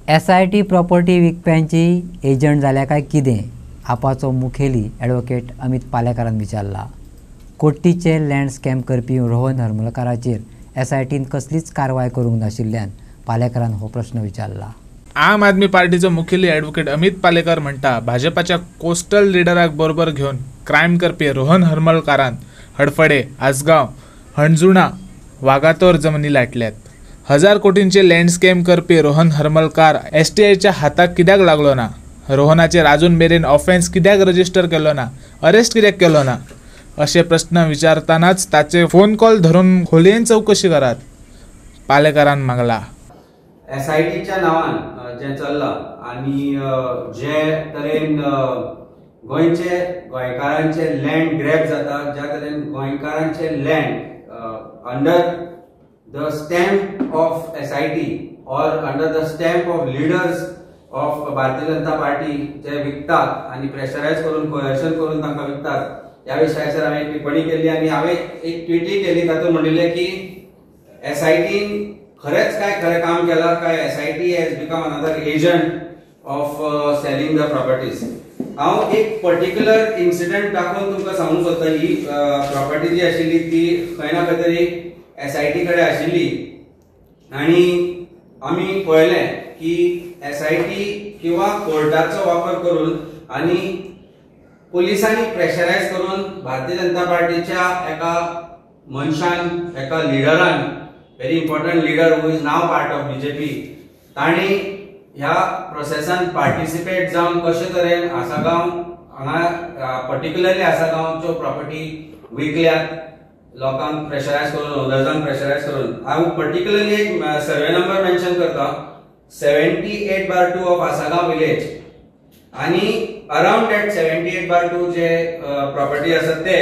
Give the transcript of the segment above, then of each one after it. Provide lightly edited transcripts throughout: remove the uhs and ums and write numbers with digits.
SIT property विकप्यांची agent जाल्या काय कितें आपाचो मुखेली ॲडव्होकेट अमित पालेकारान विचारला। कोट्टीचे लँड स्कॅम करपी रोहन हरमलकाराचेर SITन कसलीच कारवाय करूंक नाशिल्ल्यान पालेकारान हो प्रश्न विचारला। आम आदमी पार्टीचो मुखेली ॲडव्होकेट अमित पालेकर म्हणटा भाजपाच्या कोस्टल लिडराक बरोबर घेवन क्रायम करपी रोहन हरमलकारान हडफडे, आसगांव, हणजुणा, वागातोर जमनी लाटल्यात। 1000 कोटींचे लँड स्कॅम करपी रोहन हरमलकार STIच्या हाताक कित्याक लागलो ना? रोहनाचेर अजून मेरेन ऑफेन्स कित्याक रजिस्टर केलो ना? अरेस्ट कित्याक केलो ना? असे प्रश्न विचारतानाच ताचे फोन कॉल धरून खोलयेन चौकशी करात, पालेकारान मागला। SITच्या नावान जे चल्ला आनी जे तरेन गोंयकारांचे लँड ग्रॅब जाता, ज्या तरेन गोंयकारांचे land under the stamp of SIT और under the stamp of leaders of Bharatiya Janata party जे विकतात आणि प्रेशरायज करून कोयर्शन करून तांकां विकतात, ह्या विशयाचेर हांवें एक टिप्पणी केल्ली आणि हांवें एक ट्विटय केली। तातूंत म्हणिल्लें की SITन खरेंच काय खरें काम केलां काय SIT has become another agent of selling the properties. हांव एक पर्टिक्युलर इन्सिडंट दाखोवन तुमकां सांगूंक सोदता। ही प्रॉपर्टी जी आशिल्ली ती खंय ना खंय तरी SIT कडेन आशिल्ली आनी आमी पळयलें की SIT किंवा कोर्टाचो वापर करून आनी पुलिसांनी प्रेशरायज करून भारतीय जनता पार्टीच्या एका मनशान, एका लिडरान, very important leader who is now part of BJP, ताणी ह्या प्रोसेसान पार्टिसिपेट जावन कशे तरेन आसागांव हांगा पर्टिक्युलरली आसागांवच्यो प्रॉपर्टी विकल्यात, लोकांक प्रेशरायज करून, ओनर्सांक प्रेशरायज करून। हांव पर्टिक्युलरली एक सर्वे नंबर मेन्शन करता, 78/2 ऑफ आसागांव विलेज आनी अराउंड दॅट 78/2 जे प्रॉपर्टी आसा ते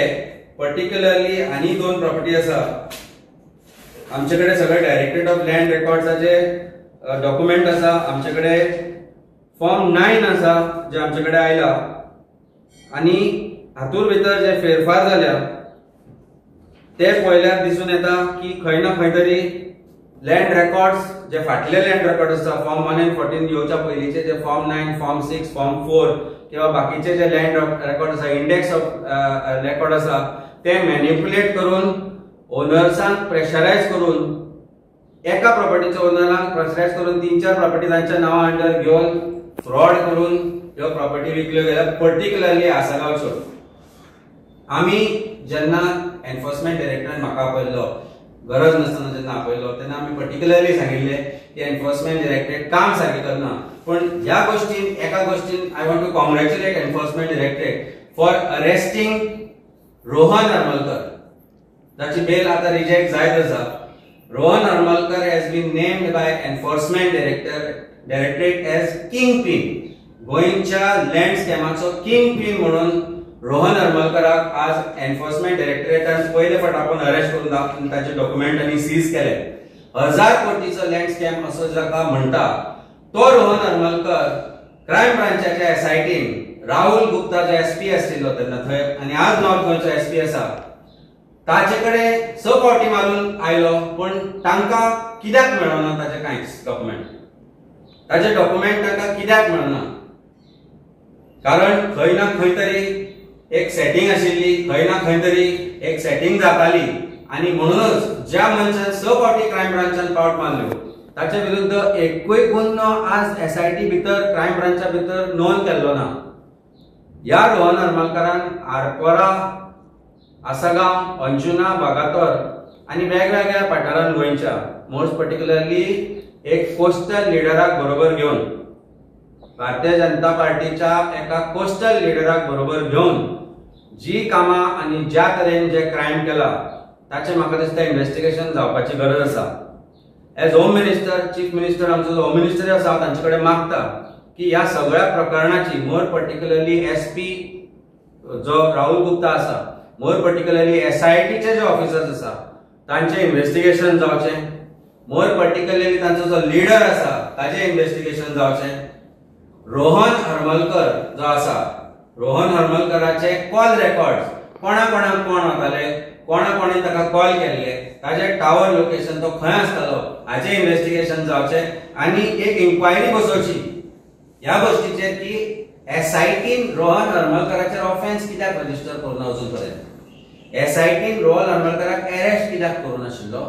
पर्टिक्युलरली आनी 2 प्रॉपर्टी आसा। आमचे कडेन सगळे डायरेक्टरेट ऑफ लँड रेकॉर्ड्साचे डॉक्युमेंट आसा, आमचे कडेन फॉर्म 9 आसा जे आमचे कडेन आयला आनी हातूंत भितर जे फेरफार जाल्या ते पळयल्यार दिसून येता की खंय ना खंय तरी लँड रेकॉर्ड्स जे फाटले लँड रेकॉर्ड आसा फॉर्म 1 and 14 येवच्या पयलींचे जे फॉर्म 9, फॉर्म 6, फॉर्म 4 किंवा बाकीचे जे लँड रेकॉर्ड आसा, इंडेक्स ऑफ रेकॉर्ड आसा, ते मॅनिप्युलेट करून ओनर्सांक प्रेशरायज करून एका प्रॉपर्टीच्या ओनरांक प्रेशरायज करून 3-4 प्रॉपर्टी तांच्या नांवा अंडर घेवन फ्रॉड करून ह्यो प्रॉपर्टी विकल्यो गेल्या, पर्टिक्युलरली आसागांवच्यो। आमी जेन्ना एन्फोर्समेंट डायरेक्टरान म्हाका आपयल्लो, गरज नासतना जेन्ना आपयल्लो, तेन्ना आमी पर्टिक्युलरली सांगिल्लें की एन्फोर्समेंट डायरेक्टरेट काम सारकें करना। पण ह्या गोष्टीन एका गोष्टीन I want to congratulate Enforcement Directorate for arresting Rohan Harmalkar, जाची बेल आता रिजेक्ट जायत आसा। Rohan Harmalkar has been named by Enforcement Directorate as kingpin, गोंयच्या लँड स्कॅमाचो किंग पिन म्हणून रोहन हरमलकराक आज एन्फोर्समेंट डायरेक्टरेटान पयले फावट आपण अरेस्ट करून ताचे डॉक्युमेंट आनी सीज केले। 1000 कोटीचो लँड स्कॅम असो जाका म्हणटा तो रोहन हरमलकर क्रायम ब्रांचाच्या SITन राहुल गुप्ता जो SP आशिल्लो तेन्ना थंय आनी आज नॉर्थ गोंयचो SP आसा, ताचे कडेन 6 फावटी मारून आयलो, पण तांकां कित्याक मेळना ताचे कांयच डॉक्युमेंट, ताचे डॉक्युमेंट तांकां कित्याक मेळना? कारण खंय ना खंय तरी एक सेटिंग आशिल्ली, खंय ना खंय तरी एक सेटिंग जाताली आनी म्हणूनच ज्या मनशान 6 फावटी क्रायम ब्रांचान पावट मारल्यो ताचे विरुद्ध एकूय गुन्हो आज SIT भितर, क्रायम ब्रांचा भितर नोंद केल्लो ना। ह्या रोहन हरमलकरान आरपोरा, आसागांव, अंजुना, बागातोर आनी वेगवेगळ्या वाठारांत गोंयच्या, मोस्ट पर्टिक्युलरली एक कोस्टल लिडराक बरोबर घेवन, भारतीय जनता पार्टीच्या एका कोस्टल लिडराक बरोबर घेवन जी कामां आनी ज्या तरेन जे क्रायम केला ताचे म्हाका दिसता इन्व्हेस्टिगेशन जावपाची गरज आसा। As home minister, chief minister आमचो जो होम मिनिस्टर आसा तांचे कडेन मागता की ह्या सगळ्या प्रकरणाची, मोर पर्टिक्युलरली SP जो राहुल गुप्ता आसा, मोर पर्टिक्युलरली SITचे जे ऑफिसर्स आसा तांचे इन्व्हेस्टिगेशन जावचें, मोर पर्टिक्युलरली तांचो जो लीडर आसा ताचे इन्व्हेस्टिगेशन जावचें। रोहन हरमलकर जो आसा, रोहन हरमलकराचे कॉल रेकॉर्ड्स कोणा कोणाक कोण वताले, कोणे ताका कॉल केल्ले, ताजे टावर लोकेशन तो खंय आसतालो हाचे इन्व्हेस्टिगेशन जावचे आणि एक इन्क्वायरी बसोवची ह्या गोष्टीचेर की एसआयटीन रोहन हरमलकराचेर ऑफेन्स कित्याक रजिस्टर करून अजून पर्यंत एसआयटीन रोहन हरमलकराक अरेस्ट कित्याक करून नाशिल्लो